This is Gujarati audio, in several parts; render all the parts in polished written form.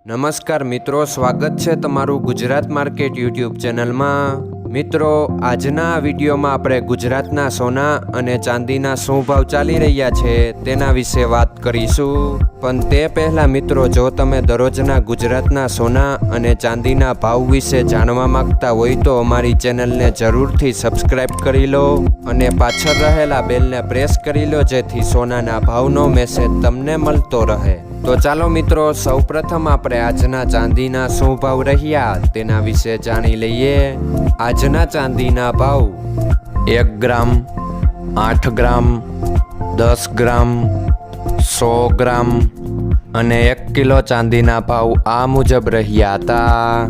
નમસ્કાર મિત્રો, સ્વાગત છે તમારું ગુજરાત માર્કેટ યુટ્યુબ ચેનલમાં। મિત્રો, આજના આ વિડીયોમાં આપણે ગુજરાતના સોના અને ચાંદીના શું ભાવ ચાલી રહ્યા છે તેના વિશે વાત કરીશું। પણ તે પહેલાં મિત્રો, જો તમે દરરોજના ગુજરાતના સોના અને ચાંદીના ભાવ વિશે જાણવા માંગતા હોય તો અમારી ચેનલને જરૂરથી સબસ્ક્રાઈબ કરી લો અને પાછળ રહેલા બેલને પ્રેસ કરી લો, જેથી સોનાના ભાવનો મેસેજ તમને મળતો રહે। તો ચાલો મિત્રો, સૌપ્રથમ આપણે આજના ચાંદીના શું ભાવ રહ્યા તેના વિશે જાણી લઈએ। આજના ચાંદીના ભાવ 1 ગ્રામ, 8 ગ્રામ, 10 ગ્રામ, 100 ગ્રામ અને 1 કિલો ચાંદીના ભાવ આ મુજબ રહ્યા હતા।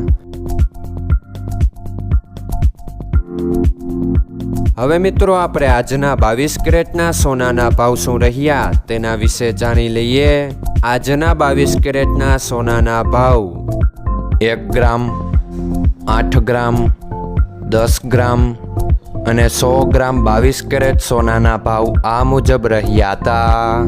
હવે મિત્રો, આપણે આજના 22 કેરેટના સોનાના ભાવ શું રહ્યા તેના વિશે જાણી લઈએ। આજના 22 કેરેટના સોનાના ભાવ 1 ગ્રામ, 8 ગ્રામ, 10 ગ્રામ અને 100 ગ્રામ 22 કેરેટ સોનાના ભાવ આ મુજબ રહ્યા હતા।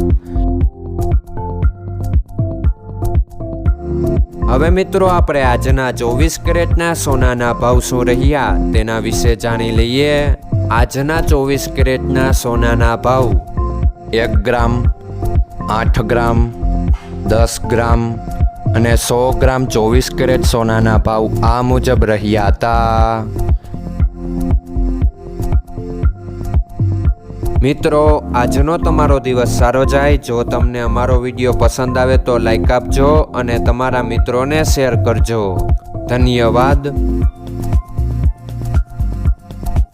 હવે મિત્રો, આપણે આજના 24 કેરેટના સોનાના ભાવ શું રહ્યા તેના વિશે જાણી લઈએ। આજના 24 કેરેટના સોનાના ભાવ 1 ગ્રામ, 8 ગ્રામ, 10 ગ્રામ અને 100 ગ્રામ 24 કેરેટ સોનાના ભાવ આ મુજબ રહ્યા હતા। મિત્રો, આજનો તમારો દિવસ સારો જાય। જો તમને અમારો વિડીયો પસંદ આવે તો લાઈક આપજો અને તમારા મિત્રોને શેર કરજો। ધન્યવાદ।